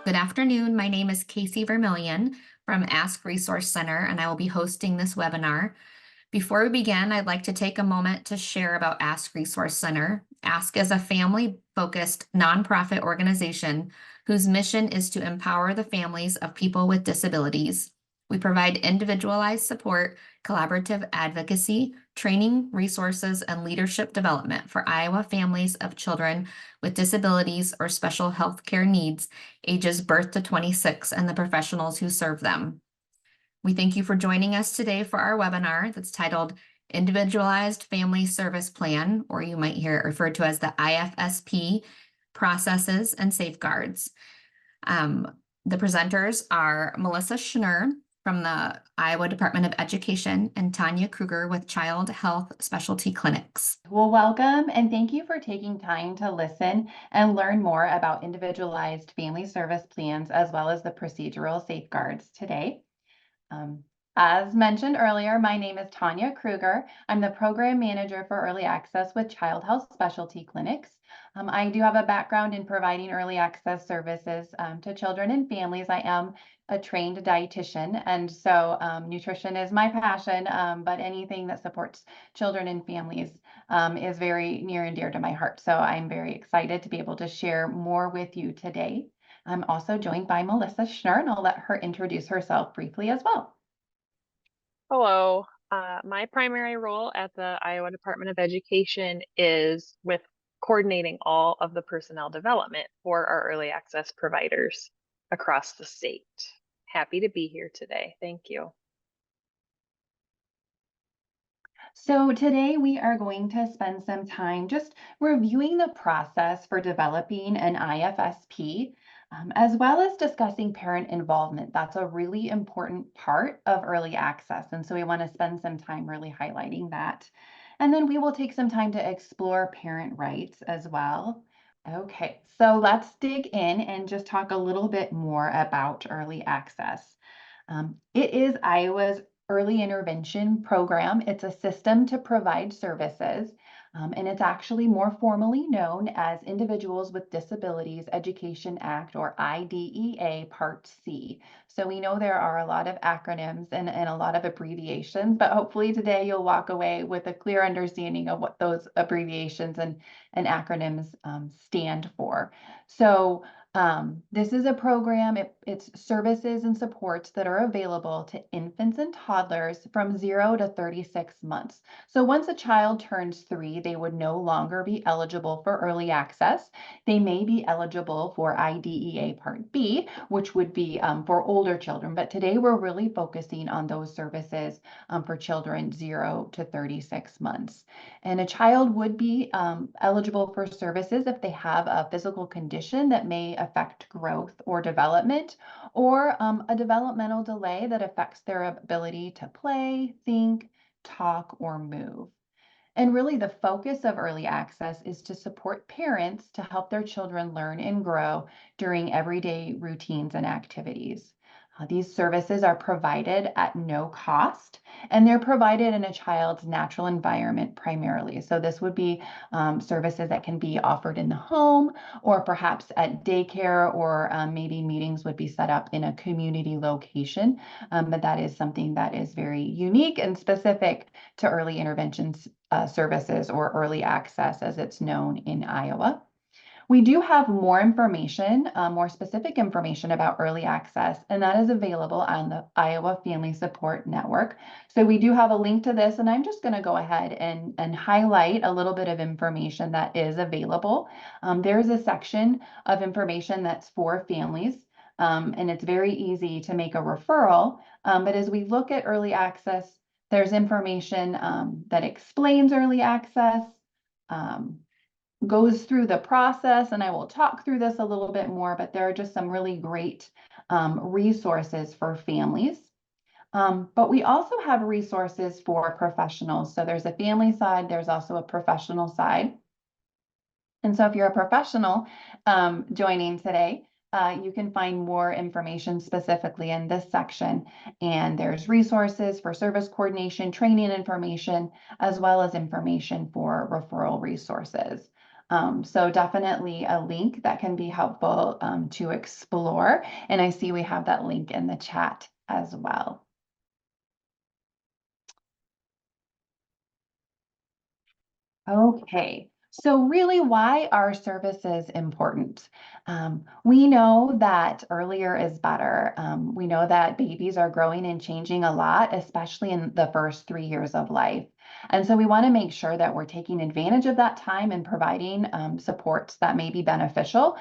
Good afternoon. My name is Casey Vermillion from Ask Resource Center, and I will be hosting this webinar. Before we begin, I'd like to take a moment to share about Ask Resource Center. Ask is a family-focused nonprofit organization whose mission is to empower the families of people with disabilities. We provide individualized support, collaborative advocacy, training, resources, and leadership development for Iowa families of children with disabilities or special health care needs, ages birth to 26, and the professionals who serve them. We thank you for joining us today for our webinar that's titled Individualized Family Service Plan, or you might hear it referred to as the IFSP, Processes and Safeguards. The presenters are Melissa Schnurr from the Iowa Department of Education and Tanya Kruger with Child Health Specialty Clinics. Well, welcome and thank you for taking time to listen and learn more about individualized family service plans as well as the procedural safeguards today. As mentioned earlier, my name is Tanya Kruger. I'm the program manager for early access with Child Health Specialty Clinics. I do have a background in providing early access services to children and families. I am a trained dietitian, and so nutrition is my passion, but anything that supports children and families is very near and dear to my heart. So I'm very excited to be able to share more with you today. I'm also joined by Melissa Schnurr, and I'll let her introduce herself briefly as well. Hello. My primary role at the Iowa Department of Education is with coordinating all of the personnel development for our early access providers across the state. Happy to be here today. Thank you. So today we are going to spend some time just reviewing the process for developing an IFSP, as well as discussing parent involvement. That's a really important part of early access. And so we want to spend some time really highlighting that. And then we will take some time to explore parent rights as well. Okay, so let's dig in and just talk a little bit more about early access. It is Iowa's early intervention program. It's a system to provide services, and it's actually more formally known as Individuals with Disabilities Education Act, or IDEA Part C. So we know there are a lot of acronyms and a lot of abbreviations, but hopefully today you'll walk away with a clear understanding of what those abbreviations and acronyms stand for. So this is a program, it's services and supports that are available to infants and toddlers from 0 to 36 months. So once a child turns 3, they would no longer be eligible for early access. They may be eligible for IDEA Part B, which would be for older children. But today we're really focusing on those services for children 0 to 36 months. And a child would be eligible for services if they have a physical condition that may affect growth or development, or a developmental delay that affects their ability to play, think, talk, or move. And really the focus of early access is to support parents to help their children learn and grow during everyday routines and activities. These services are provided at no cost, and they're provided in a child's natural environment primarily. So this would be services that can be offered in the home or perhaps at daycare, or maybe meetings would be set up in a community location. But that is something that is very unique and specific to early interventions services, or early access as it's known in Iowa. We do have more information, more specific information about early access, and that is available on the Iowa Family Support Network. So we do have a link to this, and I'm just going to go ahead and highlight a little bit of information that is available. There's a section of information that's for families, and it's very easy to make a referral. But as we look at early access, there's information that explains early access, goes through the process, and I will talk through this a little bit more, but there are just some really great resources for families. But we also have resources for professionals. So there's a family side, there's also a professional side. And so if you're a professional joining today, you can find more information specifically in this section. And there's resources for service coordination, training information, as well as information for referral resources. So definitely a link that can be helpful to explore. And I see we have that link in the chat as well. Okay, so really, why are services important? We know that earlier is better. We know that babies are growing and changing a lot, especially in the first 3 years of life. And so we want to make sure that we're taking advantage of that time and providing supports that may be beneficial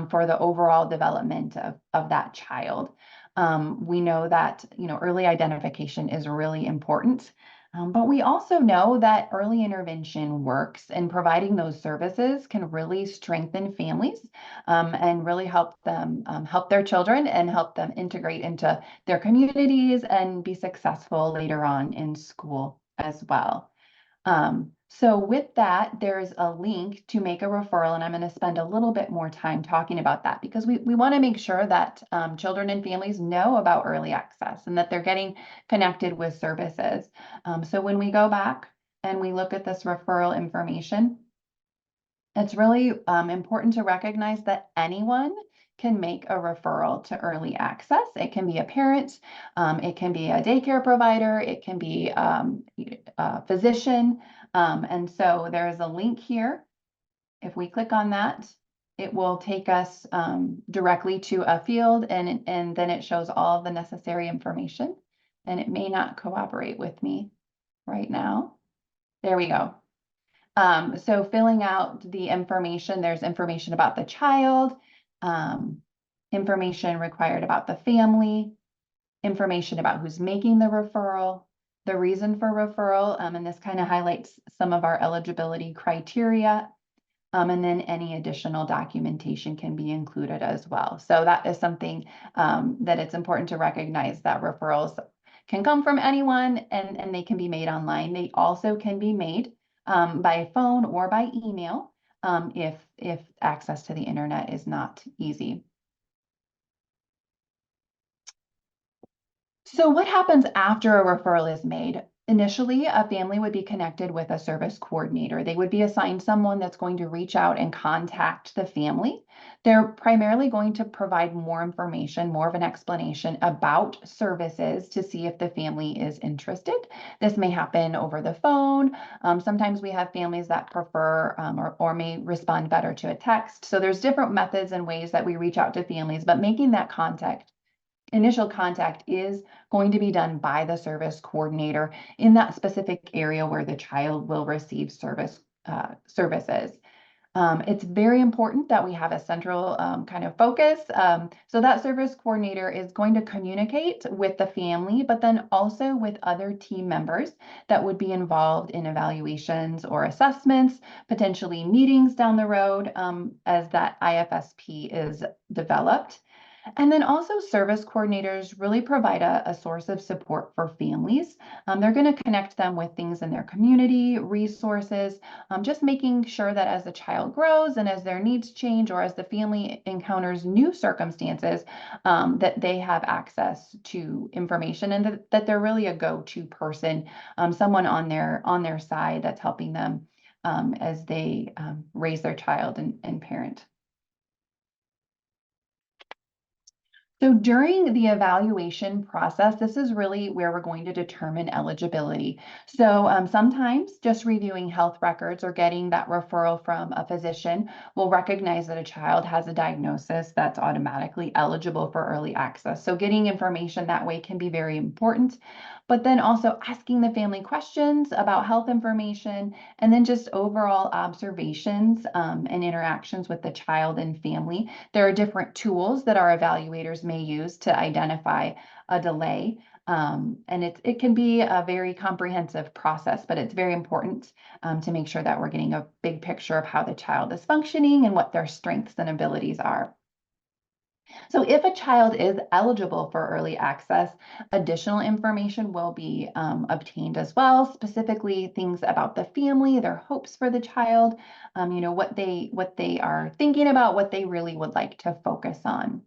for the overall development of that child. We know that, early identification is really important. But we also know that early intervention works, and providing those services can really strengthen families and really help them help their children and help them integrate into their communities and be successful later on in school as well. So with that, there's a link to make a referral, and I'm going to spend a little bit more time talking about that because we want to make sure that children and families know about early access and that they're getting connected with services. So when we go back and we look at this referral information, it's really important to recognize that anyone can make a referral to early access. It can be a parent, it can be a daycare provider, it can be a physician. And so there's a link here. If we click on that, it will take us directly to a field, and then it shows all of the necessary information. And it may not cooperate with me right now. There we go. So filling out the information, there's information about the child, information required about the family, information about who's making the referral, the reason for referral, and this kind of highlights some of our eligibility criteria, and then any additional documentation can be included as well. So that is something that it's important to recognize, that referrals can come from anyone and they can be made online. They also can be made by phone or by email if access to the internet is not easy. So what happens after a referral is made? Initially, a family would be connected with a service coordinator. They would be assigned someone that's going to reach out and contact the family. They're primarily going to provide more information, more of an explanation about services to see if the family is interested. This may happen over the phone. Sometimes we have families that prefer or may respond better to a text. So there's different methods and ways that we reach out to families, but making that initial contact is going to be done by the service coordinator in that specific area where the child will receive services. It's very important that we have a central kind of focus. So that service coordinator is going to communicate with the family, but then also with other team members that would be involved in evaluations or assessments, potentially meetings down the road as that IFSP is developed. And then also service coordinators really provide a source of support for families. They're going to connect them with things in their community, resources, just making sure that as the child grows and as their needs change or as the family encounters new circumstances, that they have access to information and that they're really a go-to person, someone on their side that's helping them as they raise their child and parent. So during the evaluation process, this is really where we're going to determine eligibility. So sometimes just reviewing health records or getting that referral from a physician will recognize that a child has a diagnosis that's automatically eligible for early access. So getting information that way can be very important, but then also asking the family questions about health information and then just overall observations and interactions with the child and family. There are different tools that our evaluators may use to identify a delay. And it can be a very comprehensive process, but it's very important to make sure that we're getting a big picture of how the child is functioning and what their strengths and abilities are. So if a child is eligible for early access, additional information will be obtained as well, specifically things about the family, their hopes for the child, what they are thinking about, what they really would like to focus on.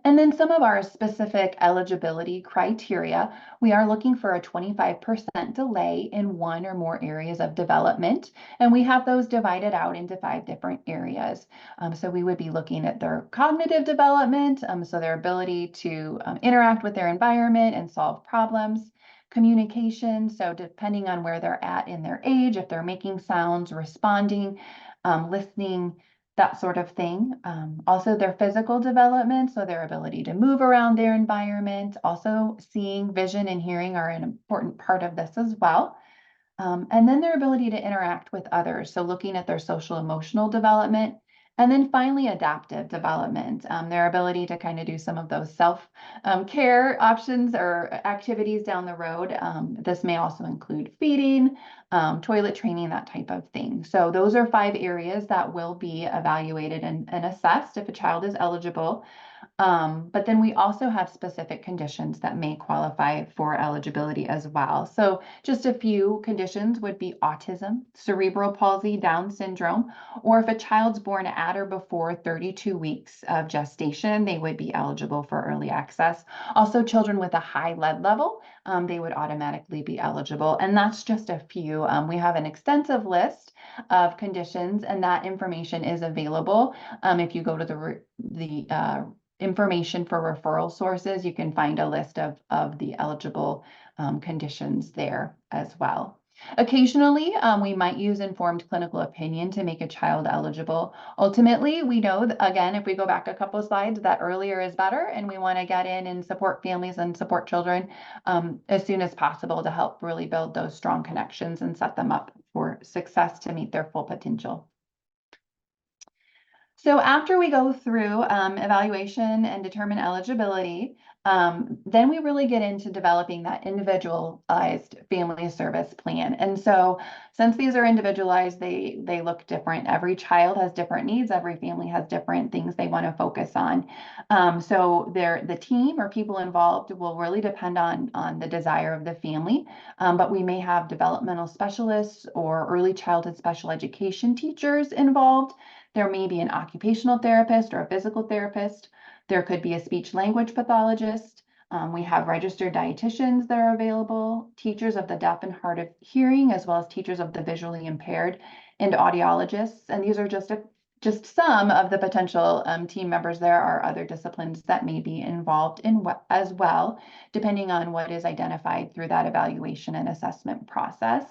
And then some of our specific eligibility criteria, we are looking for a 25% delay in one or more areas of development. And we have those divided out into 5 different areas. So we would be looking at their cognitive development, so their ability to interact with their environment and solve problems. Communication, so depending on where they're at in their age, if they're making sounds, responding, listening, that sort of thing. Also their physical development, so their ability to move around their environment. Also seeing, vision, and hearing are an important part of this as well. And then their ability to interact with others, so looking at their social emotional development. And then finally, adaptive development, their ability to kind of do some of those self-care options or activities down the road. This may also include feeding, toilet training, that type of thing. So those are 5 areas that will be evaluated and assessed if a child is eligible. But then we also have specific conditions that may qualify for eligibility as well. So just a few conditions would be autism, cerebral palsy, Down syndrome, or if a child's born at or before 32 weeks of gestation, they would be eligible for early access. Also, children with a high lead level, they would automatically be eligible. And that's just a few. We have an extensive list of conditions, and that information is available. If you go to the information for referral sources, you can find a list of the eligible conditions there as well. Occasionally, we might use informed clinical opinion to make a child eligible. Ultimately, we know that, again, if we go back a couple of slides, that earlier is better, and we want to get in and support families and support children as soon as possible to help really build those strong connections and set them up for success to meet their full potential. So after we go through evaluation and determine eligibility, then we really get into developing that individualized family service plan. And so since these are individualized, they look different. Every child has different needs. Every family has different things they want to focus on. So the team or people involved will really depend on the desire of the family. But we may have developmental specialists or early childhood special education teachers involved. There may be an occupational therapist or a physical therapist. There could be a speech language pathologist. We have registered dietitians that are available, teachers of the deaf and hard of hearing, as well as teachers of the visually impaired, and audiologists. And these are just some of the potential team members. There are other disciplines that may be involved in as well, depending on what is identified through that evaluation and assessment process.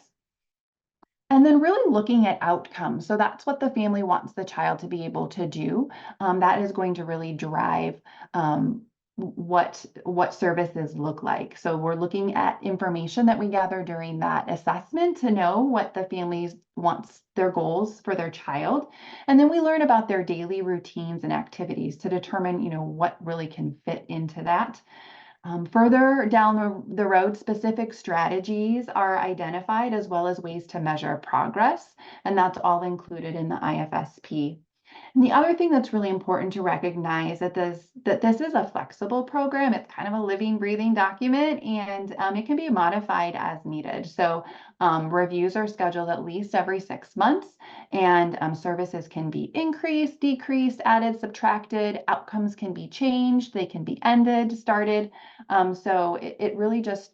And then really looking at outcomes. So that's what the family wants the child to be able to do. That is going to really drive what services look like. So we're looking at information that we gather during that assessment to know what the family wants, their goals for their child. And then we learn about their daily routines and activities to determine, what really can fit into that. Further down the road, specific strategies are identified as well as ways to measure progress, and that's all included in the IFSP. And the other thing that's really important to recognize that this is a flexible program. It's kind of a living, breathing document, and it can be modified as needed. So reviews are scheduled at least every 6 months, and services can be increased, decreased, added, subtracted. Outcomes can be changed. They can be ended, started. So it really just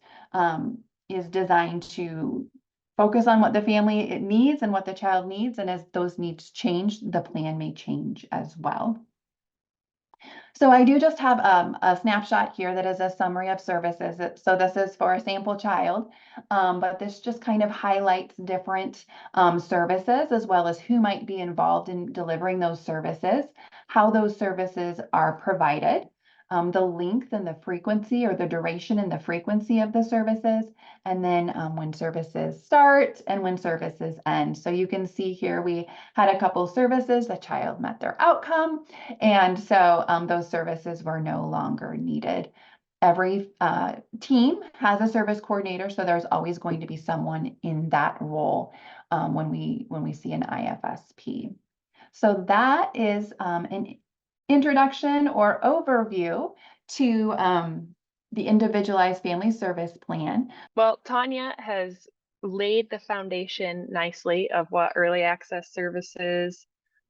is designed to focus on what the family needs and what the child needs. And as those needs change, the plan may change as well. So I do just have a snapshot here that is a summary of services. So this is for a sample child, but this just kind of highlights different services as well as who might be involved in delivering those services, how those services are provided, the length and the frequency, or the duration and the frequency of the services, and then when services start and when services end. So you can see here we had a couple services, the child met their outcome, and so those services were no longer needed. Every team has a service coordinator, so there's always going to be someone in that role when we see an IFSP. So that is an introduction or overview to the Individualized Family Service Plan. Well, Tanya has laid the foundation nicely of what early access services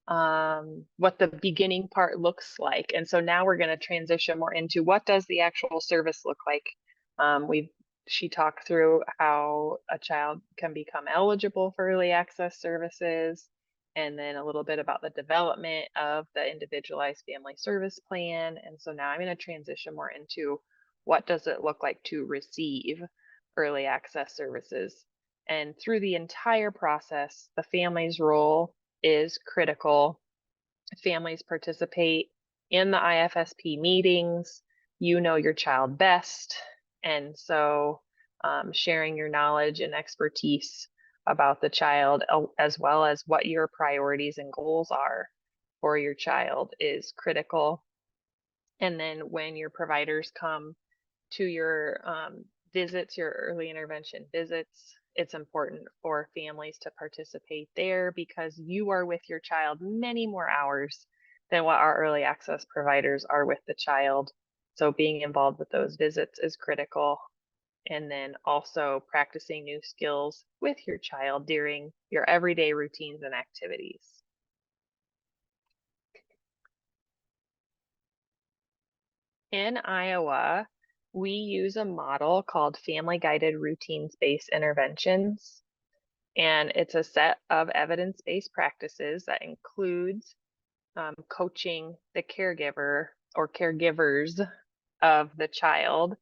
what the beginning part looks like. And so now we're going to transition more into what does the actual service look like. She talked through how a child can become eligible for early access services, and then a little bit about the development of the Individualized Family Service Plan. And so now I'm going to transition more into what does it look like to receive early access services. And through the entire process, the family's role is critical. Families participate in the IFSP meetings. You know your child best. And so sharing your knowledge and expertise about the child, as well as what your priorities and goals are for your child, is critical. And then when your providers come to your visits, your early intervention visits, it's important for families to participate there because you are with your child many more hours than what our early access providers are with the child. So being involved with those visits is critical. And then also practicing new skills with your child during your everyday routines and activities. In Iowa, we use a model called Family Guided Routines-Based Interventions. And it's a set of evidence-based practices that includes coaching the caregiver or caregivers of the child.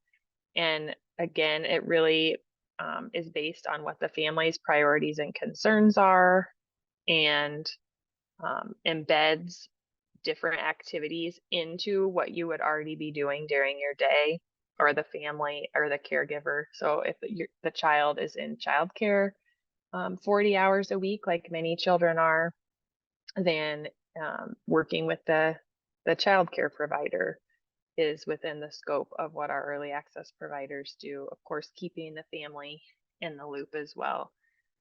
And again, it really is based on what the family's priorities and concerns are, and embeds different activities into what you would already be doing during your day, or the family or the caregiver. So if the child is in childcare 40 hours a week, like many children are, then working with the childcare provider is within the scope of what our early access providers do. Of course, keeping the family in the loop as well.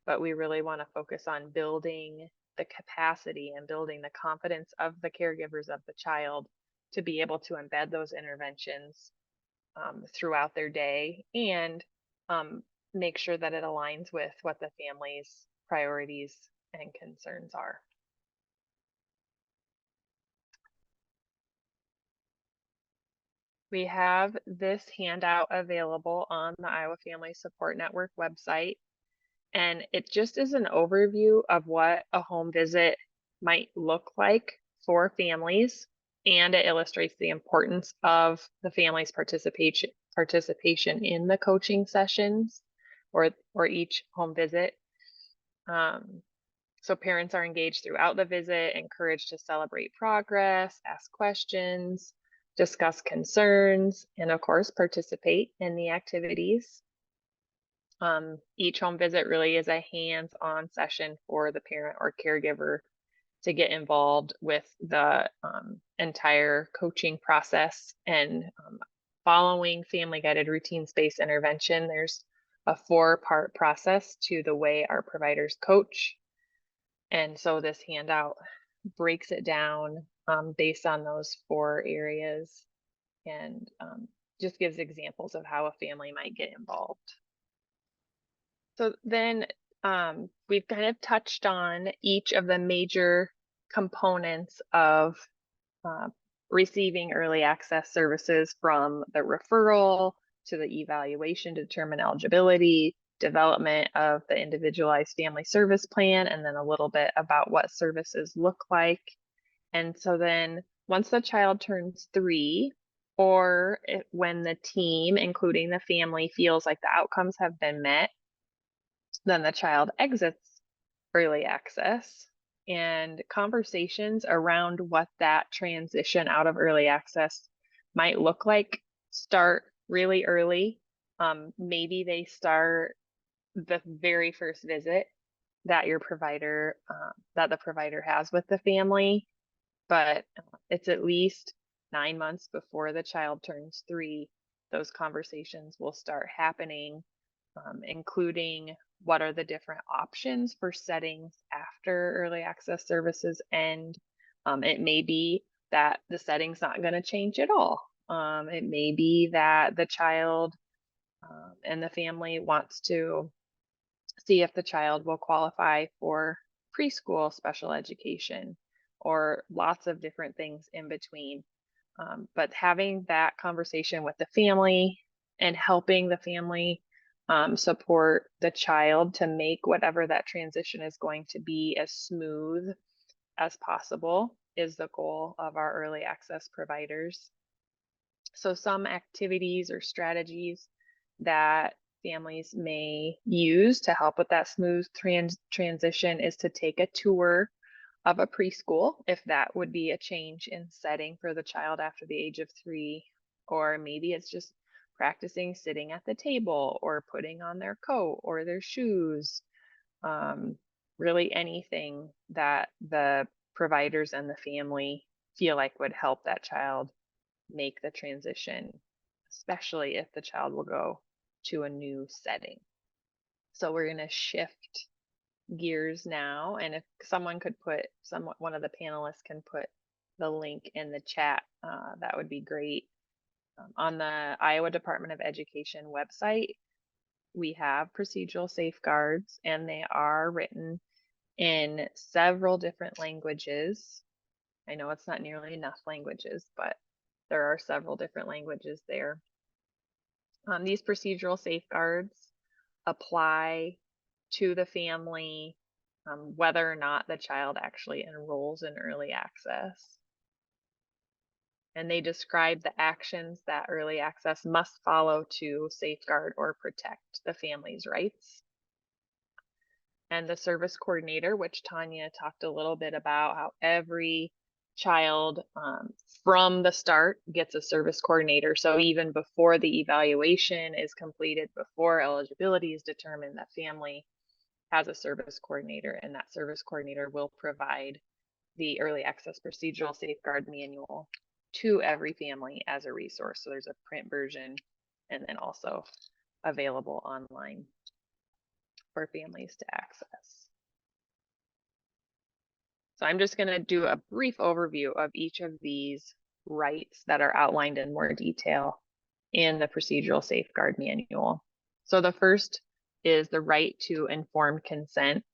But we really want to focus on building the capacity and building the confidence of the caregivers of the child to be able to embed those interventions throughout their day, and make sure that it aligns with what the family's priorities and concerns are. We have this handout available on the Iowa Family Support Network website, and it just is an overview of what a home visit might look like for families, and it illustrates the importance of the family's participation in the coaching sessions or each home visit. So parents are engaged throughout the visit, encouraged to celebrate progress, ask questions, discuss concerns, and of course, participate in the activities. Each home visit really is a hands-on session for the parent or caregiver to get involved with the entire coaching process. And following family guided routines-based intervention, there's a 4-part process to the way our providers coach. And so this handout breaks it down based on those 4 areas, and just gives examples of how a family might get involved. So then we've kind of touched on each of the major components of receiving early access services, from the referral to the evaluation to determine eligibility, development of the Individualized Family Service Plan, and then a little bit about what services look like. And so then once the child turns 3, or when the team, including the family, feels like the outcomes have been met, then the child exits early access, and conversations around what that transition out of early access might look like start really early. Maybe they start the very first visit that your provider, that the provider has with the family, but it's at least 9 months before the child turns 3. Those conversations will start happening, including what are the different options for settings after early access services end. It may be that the setting's not going to change at all. It may be that the child and the family wants to see if the child will qualify for preschool special education, or lots of different things in between. But having that conversation with the family and helping the family support the child to make whatever that transition is going to be as smooth as possible is the goal of our early access providers. So some activities or strategies that families may use to help with that smooth transition is to take a tour of a preschool, if that would be a change in setting for the child after the age of 3, or maybe it's just practicing sitting at the table or putting on their coat or their shoes. Really anything that the providers and the family feel like would help that child make the transition, especially if the child will go to a new setting. So we're going to shift gears now, and if someone could put one of the panelists can put the link in the chat, that would be great. On the Iowa Department of Education website, we have procedural safeguards, and they are written in several different languages. I know it's not nearly enough languages, but there are several different languages there. These procedural safeguards apply to the family, whether or not the child actually enrolls in early access. And they describe the actions that early access must follow to safeguard or protect the family's rights. And the service coordinator, which Tanya talked a little bit about, how every child from the start gets a service coordinator. So even before the evaluation is completed, before eligibility is determined, that family has a service coordinator, and that service coordinator will provide the early access procedural safeguard manual to every family as a resource. So there's a print version and then also available online for families to access. So I'm just going to do a brief overview of each of these rights that are outlined in more detail in the procedural safeguard manual. So the first is the right to informed consent.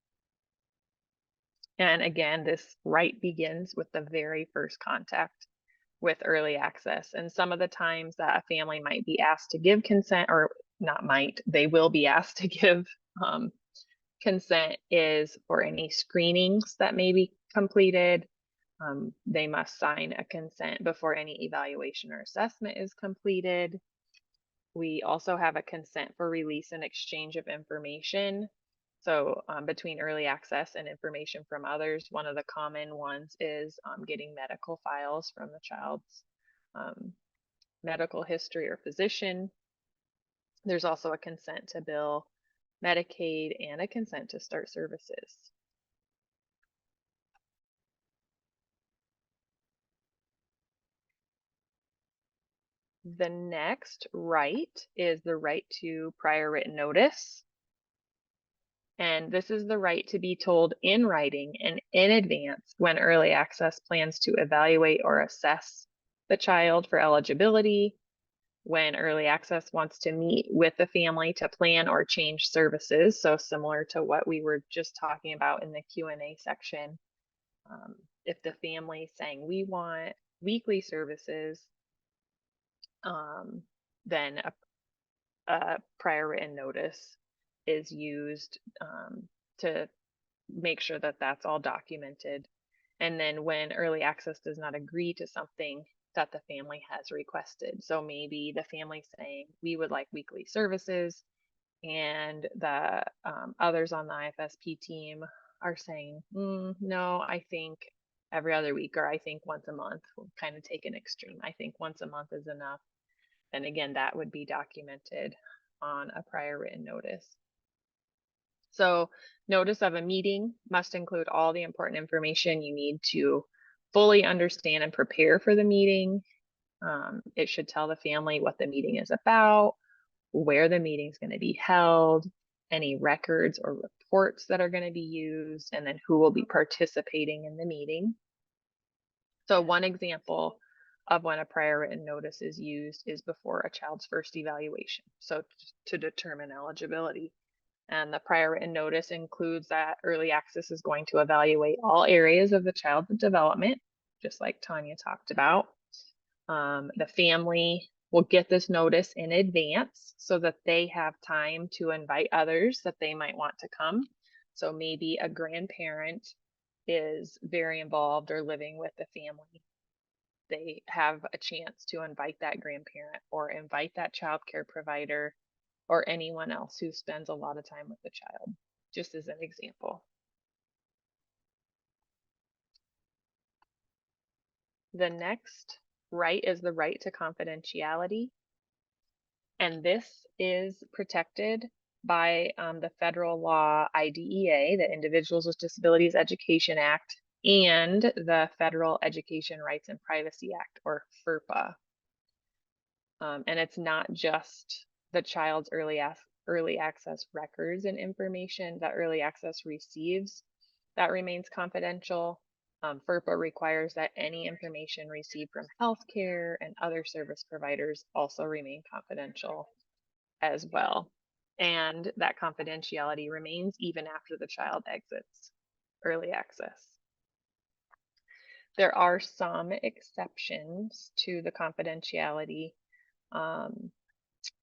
And again, this right begins with the very first contact with early access. And some of the times that a family might be asked to give consent, or not might, they will be asked to give consent, is for any screenings that may be completed. They must sign a consent before any evaluation or assessment is completed. We also have a consent for release and exchange of information. So between early access and information from others, one of the common ones is getting medical files from the child's medical history or physician. There's also a consent to bill Medicaid and a consent to start services. The next right is the right to prior written notice. And this is the right to be told in writing and in advance when early access plans to evaluate or assess the child for eligibility, when early access wants to meet with the family to plan or change services. So similar to what we were just talking about in the Q&A section. If the family is saying we want weekly services, then a prior written notice is used to make sure that that's all documented. And then when early access does not agree to something that the family has requested, so maybe the family saying we would like weekly services, and the others on the IFSP team are saying no, I think every other week, or I think once a month. We'll kind of take an extreme. I think once a month is enough. And again, that would be documented on a prior written notice. So notice of a meeting must include all the important information you need to fully understand and prepare for the meeting. It should tell the family what the meeting is about, where the meeting is going to be held, any records or reports that are going to be used, and then who will be participating in the meeting. So one example of when a prior written notice is used is before a child's first evaluation, so to determine eligibility. And the prior written notice includes that early access is going to evaluate all areas of the child's development, just like Tanya talked about. The family will get this notice in advance so that they have time to invite others that they might want to come. So maybe a grandparent is very involved or living with the family. They have a chance to invite that grandparent or invite that child care provider or anyone else who spends a lot of time with the child, just as an example. The next right is the right to confidentiality. And this is protected by the federal law IDEA, the Individuals with Disabilities Education Act, and the Federal Education Rights and Privacy Act, or FERPA. And it's not just the child's early access records and information that early access receives that remains confidential. FERPA requires that any information received from healthcare and other service providers also remain confidential as well. And that confidentiality remains even after the child exits early access. There are some exceptions to the confidentiality.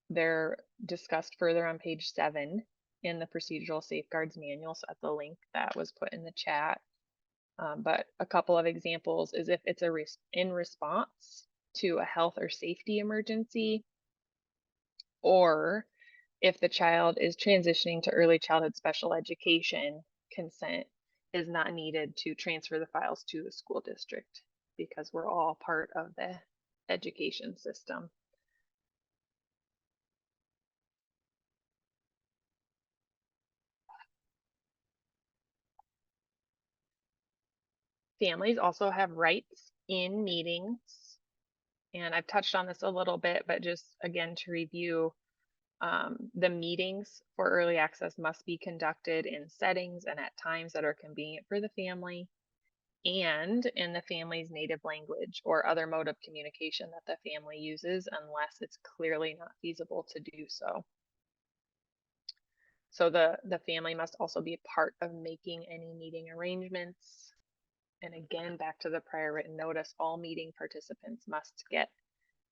They're discussed further on page 7 in the Procedural Safeguards Manual, so at the link that was put in the chat. But a couple of examples is if it's in response to a health or safety emergency, or if the child is transitioning to early childhood special education, consent is not needed to transfer the files to the school district because we're all part of the education system. Families also have rights in meetings, and I've touched on this a little bit, but just again to review, the meetings for early access must be conducted in settings and at times that are convenient for the family and in the family's native language or other mode of communication that the family uses unless it's clearly not feasible to do so. So the family must also be a part of making any meeting arrangements. And again, back to the prior written notice, all meeting participants must get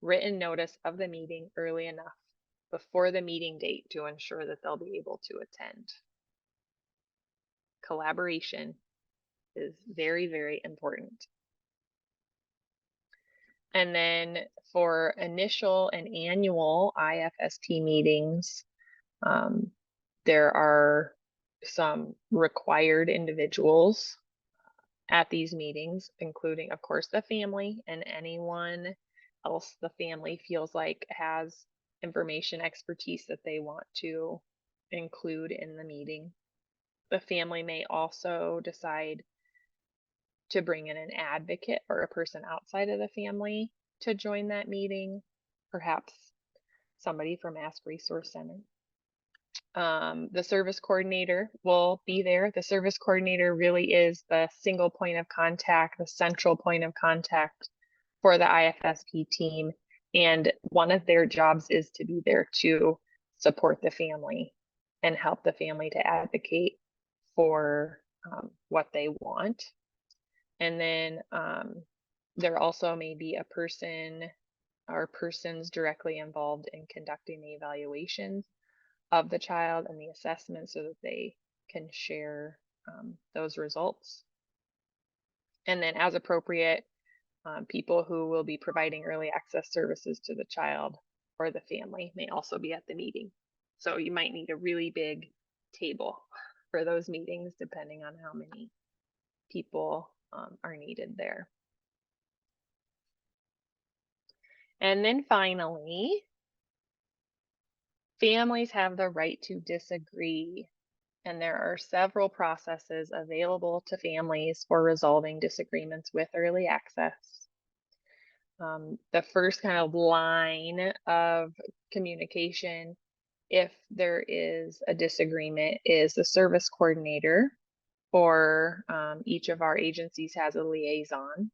written notice of the meeting early enough before the meeting date to ensure that they'll be able to attend. Collaboration is very, very important. And then for initial and annual IFSP meetings, there are some required individuals at these meetings, including, of course, the family and anyone else the family feels like has information expertise that they want to include in the meeting. The family may also decide to bring in an advocate or a person outside of the family to join that meeting, perhaps somebody from Ask Resource Center. The service coordinator will be there. The service coordinator really is the single point of contact, the central point of contact for the IFSP team. And one of their jobs is to be there to support the family and help the family to advocate for what they want. And then there also may be a person or persons directly involved in conducting the evaluations of the child and the assessment so that they can share those results. And then as appropriate, people who will be providing early access services to the child or the family may also be at the meeting. So you might need a really big table for those meetings, depending on how many people are needed there. And then finally, families have the right to disagree, and there are several processes available to families for resolving disagreements with early access. The first kind of line of communication, if there is a disagreement, is the service coordinator, or each of our agencies has a liaison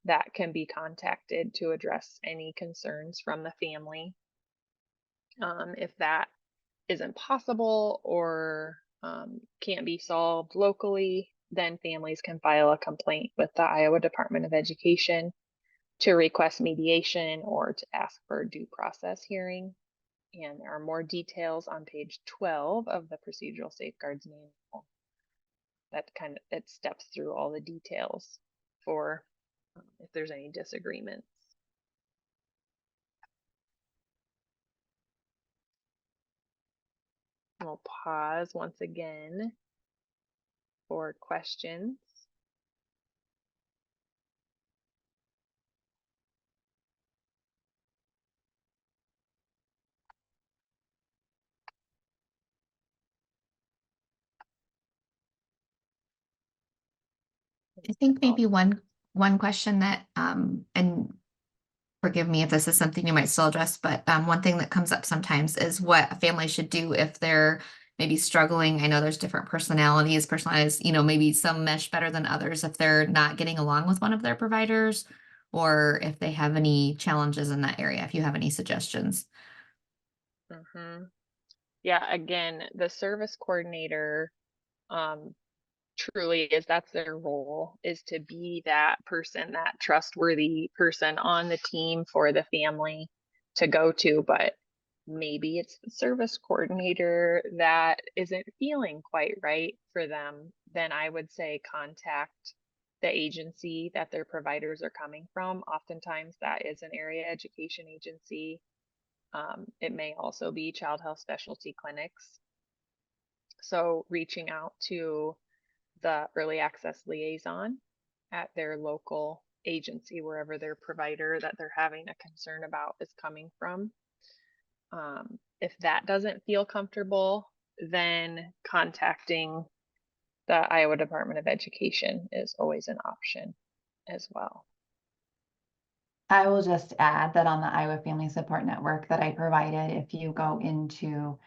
that can be contacted to address any concerns from the family. If that isn't possible or can't be solved locally, then families can file a complaint with the Iowa Department of Education to request mediation or to ask for a due process hearing. And there are more details on page 12 of the Procedural Safeguards Manual it steps through all the details for if there's any disagreements. We'll pause once again for questions. I think maybe one question that, and forgive me if this is something you might still address, but one thing that comes up sometimes is what a family should do if they're maybe struggling. I know there's different personalized, maybe some mesh better than others if they're not getting along with one of their providers, or if they have any challenges in that area, if you have any suggestions. Yeah, again, the service coordinator truly that's their role, is to be that person, that trustworthy person on the team for the family to go to. But maybe it's the service coordinator that isn't feeling quite right for them. Then I would say contact the agency that their providers are coming from. Oftentimes that is an area education agency. It may also be child health specialty clinics. So reaching out to the early access liaison at their local agency, wherever their provider that they're having a concern about is coming from. If that doesn't feel comfortable, then contacting the Iowa Department of Education is always an option as well. I will just add that on the Iowa Family Support Network that I provided, if you go into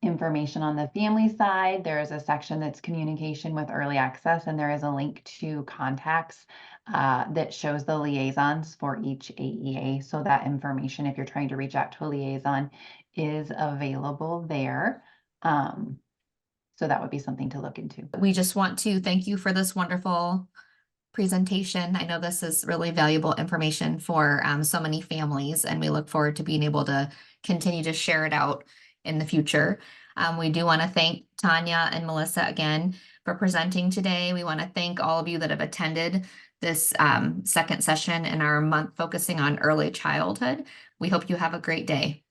information on the family side, there is a section that's communication with early access, and there is a link to contacts that shows the liaisons for each AEA. So that information, if you're trying to reach out to a liaison, is available there. So that would be something to look into. We just want to thank you for this wonderful presentation. I know this is really valuable information for so many families, and we look forward to being able to continue to share it out in the future. We do want to thank Tanya and Melissa again for presenting today. We want to thank all of you that have attended this second session in our month focusing on early childhood. We hope you have a great day.